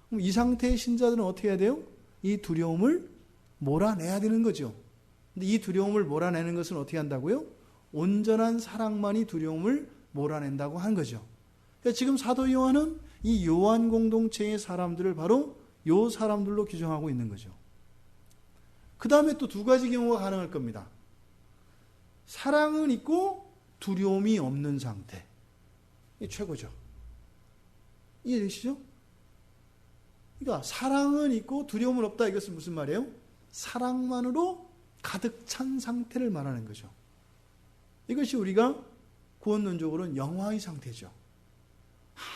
그럼 이 상태의 신자들은 어떻게 해야 돼요? 이 두려움을 몰아내야 되는 거죠. 근데 이 두려움을 몰아내는 것은 어떻게 한다고요? 온전한 사랑만이 두려움을 몰아낸다고 한 거죠. 그러니까 지금 사도 요한은 이 요한 공동체의 사람들을 바로 요 사람들로 규정하고 있는 거죠. 그 다음에 또 두 가지 경우가 가능할 겁니다. 사랑은 있고 두려움이 없는 상태. 이게 최고죠. 이해되시죠? 그러니까 사랑은 있고 두려움은 없다. 이것은 무슨 말이에요? 사랑만으로 가득 찬 상태를 말하는 거죠. 이것이 우리가 구원론적으로는 영화의 상태죠.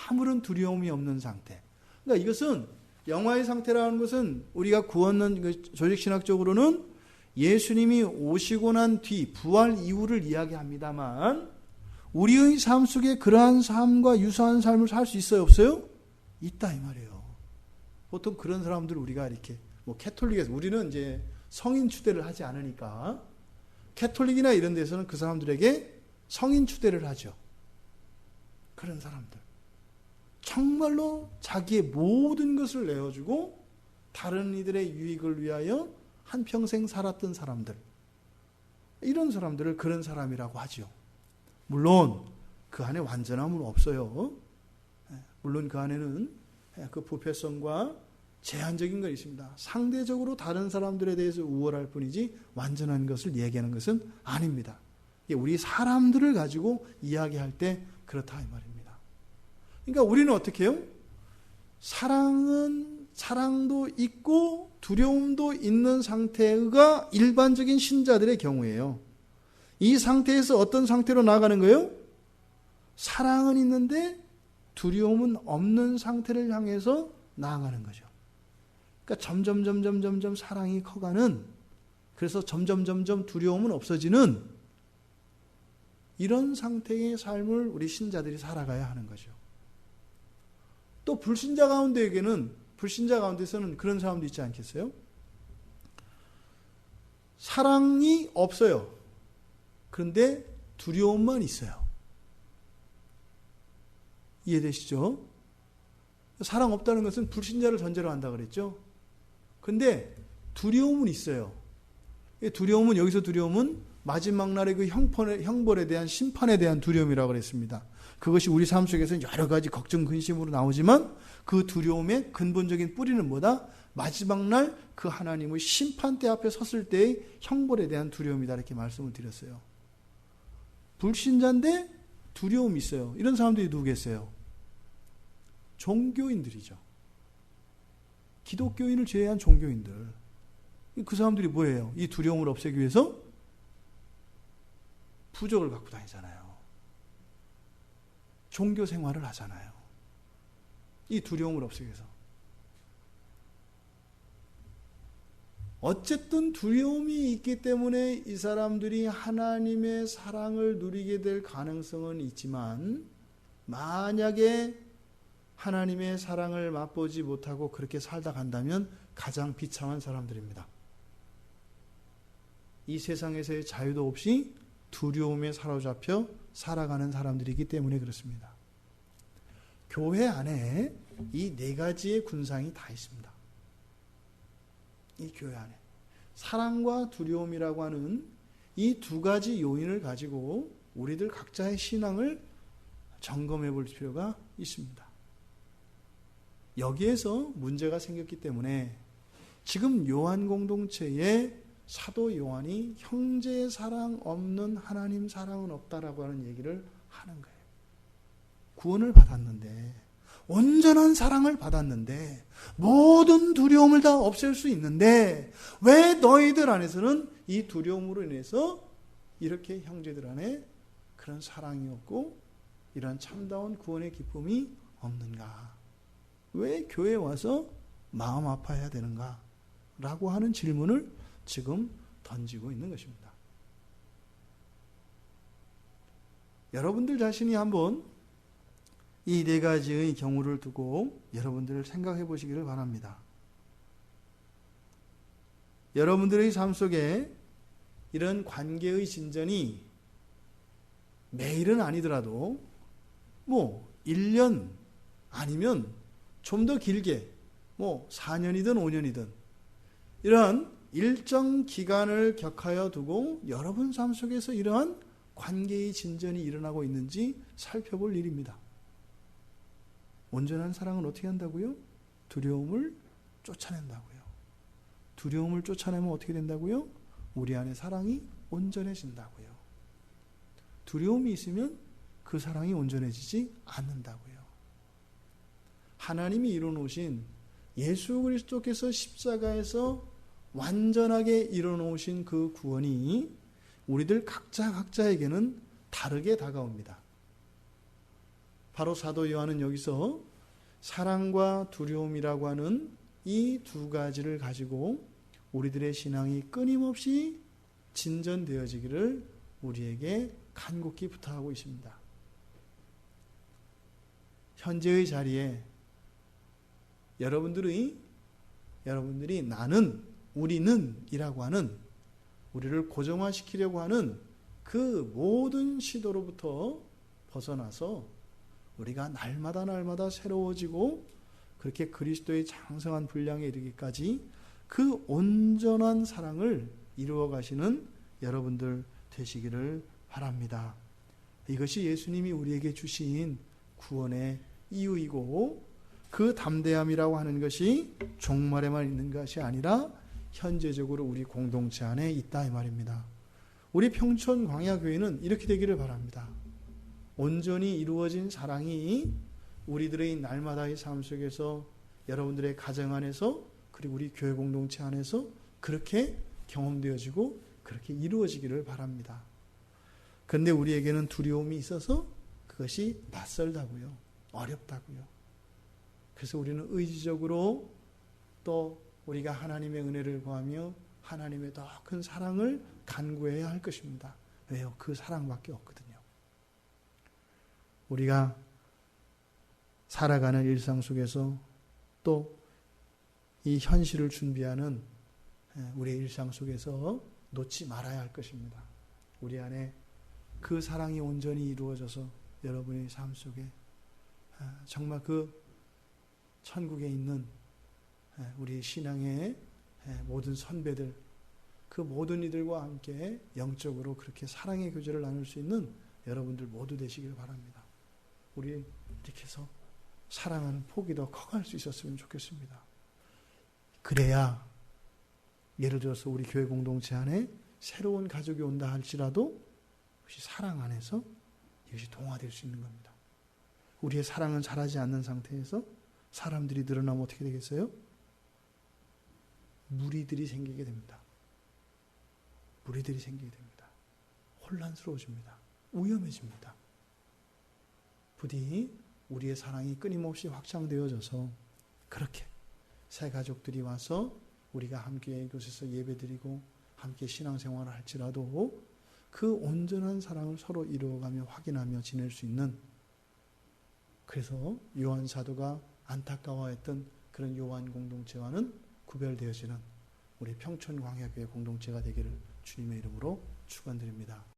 아무런 두려움이 없는 상태. 그러니까 이것은 영화의 상태라는 것은 우리가 구원론 조직신학적으로는 예수님이 오시고 난 뒤 부활 이후를 이야기합니다만 우리의 삶 속에 그러한 삶과 유사한 삶을 살 수 있어요? 없어요? 있다 이 말이에요. 보통 그런 사람들 우리가 이렇게 캐톨릭에서 우리는 이제 성인 추대를 하지 않으니까 캐톨릭이나 이런 데서는 그 사람들에게 성인 추대를 하죠. 그런 사람들. 정말로 자기의 모든 것을 내어주고 다른 이들의 유익을 위하여 한평생 살았던 사람들. 이런 사람들을 그런 사람이라고 하죠. 물론 그 안에 완전함은 없어요. 물론 그 안에는 그 부패성과 제한적인 건 있습니다. 상대적으로 다른 사람들에 대해서 우월할 뿐이지 완전한 것을 얘기하는 것은 아닙니다. 우리 사람들을 가지고 이야기할 때 그렇다 이 말입니다. 그러니까 우리는 어떻게 해요? 사랑도 있고 두려움도 있는 상태가 일반적인 신자들의 경우예요. 이 상태에서 어떤 상태로 나아가는 거예요? 사랑은 있는데 두려움은 없는 상태를 향해서 나아가는 거죠. 그러니까 점점 사랑이 커가는, 그래서 점점 두려움은 없어지는 이런 상태의 삶을 우리 신자들이 살아가야 하는 거죠. 또 불신자 가운데서는 그런 사람도 있지 않겠어요? 사랑이 없어요. 그런데 두려움만 있어요. 이해되시죠? 사랑 없다는 것은 불신자를 전제로 한다 그랬죠? 근데 두려움은 있어요. 여기서 두려움은 마지막 날의 그 형벌에 대한 심판에 대한 두려움이라고 그랬습니다. 그것이 우리 삶 속에서 여러 가지 걱정, 근심으로 나오지만 그 두려움의 근본적인 뿌리는 뭐다? 마지막 날 그 하나님의 심판대 앞에 섰을 때의 형벌에 대한 두려움이다 이렇게 말씀을 드렸어요. 불신자인데 두려움이 있어요. 이런 사람들이 누구겠어요? 종교인들이죠. 기독교인을 제외한 종교인들. 그 사람들이 뭐예요? 이 두려움을 없애기 위해서 부적을 갖고 다니잖아요. 종교 생활을 하잖아요. 이 두려움을 없애기 위해서. 어쨌든 두려움이 있기 때문에 이 사람들이 하나님의 사랑을 누리게 될 가능성은 있지만 만약에 하나님의 사랑을 맛보지 못하고 그렇게 살다 간다면 가장 비참한 사람들입니다. 이 세상에서의 자유도 없이 두려움에 사로잡혀 살아가는 사람들이기 때문에 그렇습니다. 교회 안에 이 네 가지의 군상이 다 있습니다. 이 교회 안에 사랑과 두려움이라고 하는 이 두 가지 요인을 가지고 우리들 각자의 신앙을 점검해 볼 필요가 있습니다. 여기에서 문제가 생겼기 때문에 지금 요한 공동체에 사도 요한이 형제의 사랑 없는 하나님 사랑은 없다라고 하는 얘기를 하는 거예요. 구원을 받았는데, 온전한 사랑을 받았는데, 모든 두려움을 다 없앨 수 있는데 왜 너희들 안에서는 이 두려움으로 인해서 이렇게 형제들 안에 그런 사랑이 없고 이런 참다운 구원의 기쁨이 없는가? 왜 교회에 와서 마음 아파해야 되는가? 라고 하는 질문을 지금 던지고 있는 것입니다. 여러분들 자신이 한번 이 네 가지의 경우를 두고 여러분들 생각해 보시기를 바랍니다. 여러분들의 삶 속에 이런 관계의 진전이 매일은 아니더라도 1년 아니면 좀 더 길게 4년이든 5년이든 이러한 일정 기간을 격하여 두고 여러분 삶 속에서 이러한 관계의 진전이 일어나고 있는지 살펴볼 일입니다. 온전한 사랑은 어떻게 한다고요? 두려움을 쫓아낸다고요. 두려움을 쫓아내면 어떻게 된다고요? 우리 안에 사랑이 온전해진다고요. 두려움이 있으면 그 사랑이 온전해지지 않는다고요. 하나님이 이뤄놓으신 예수 그리스도께서 십자가에서 완전하게 이뤄놓으신 그 구원이 우리들 각자에게는 다르게 다가옵니다. 바로 사도 요한은 여기서 사랑과 두려움이라고 하는 이 두 가지를 가지고 우리들의 신앙이 끊임없이 진전되어지기를 우리에게 간곡히 부탁하고 있습니다. 현재의 자리에 여러분들이 나는, 우리는 이라고 하는 우리를 고정화시키려고 하는 그 모든 시도로부터 벗어나서 우리가 날마다 새로워지고 그렇게 그리스도의 장성한 분량에 이르기까지 그 온전한 사랑을 이루어 가시는 여러분들 되시기를 바랍니다. 이것이 예수님이 우리에게 주신 구원의 이유이고 그 담대함이라고 하는 것이 종말에만 있는 것이 아니라 현재적으로 우리 공동체 안에 있다 이 말입니다. 우리 평촌 광야교회는 이렇게 되기를 바랍니다. 온전히 이루어진 사랑이 우리들의 날마다의 삶 속에서 여러분들의 가정 안에서 그리고 우리 교회 공동체 안에서 그렇게 경험되어지고 그렇게 이루어지기를 바랍니다. 그런데 우리에게는 두려움이 있어서 그것이 낯설다고요. 어렵다고요. 그래서 우리는 의지적으로 또 우리가 하나님의 은혜를 구하며 하나님의 더 큰 사랑을 간구해야 할 것입니다. 왜요? 그 사랑밖에 없거든요. 우리가 살아가는 일상 속에서 또 이 현실을 준비하는 우리의 일상 속에서 놓지 말아야 할 것입니다. 우리 안에 그 사랑이 온전히 이루어져서 여러분의 삶 속에 정말 그 천국에 있는 우리 신앙의 모든 선배들, 그 모든 이들과 함께 영적으로 그렇게 사랑의 교제를 나눌 수 있는 여러분들 모두 되시길 바랍니다. 우리 이렇게 해서 사랑하는 폭이 더 커갈 수 있었으면 좋겠습니다. 그래야 예를 들어서 우리 교회 공동체 안에 새로운 가족이 온다 할지라도 이것이 사랑 안에서 이것이 동화될 수 있는 겁니다. 우리의 사랑은 자라지 않는 상태에서 사람들이 늘어나면 어떻게 되겠어요? 무리들이 생기게 됩니다. 무리들이 생기게 됩니다. 혼란스러워집니다. 위험해집니다. 부디 우리의 사랑이 끊임없이 확장되어져서 그렇게 새 가족들이 와서 우리가 함께 이곳에서 예배드리고 함께 신앙생활을 할지라도 그 온전한 사랑을 서로 이루어가며 확인하며 지낼 수 있는 그래서 요한 사도가 안타까워했던 그런 요한 공동체와는 구별되어지는 우리 평촌광야교회 공동체가 되기를 주님의 이름으로 축원드립니다.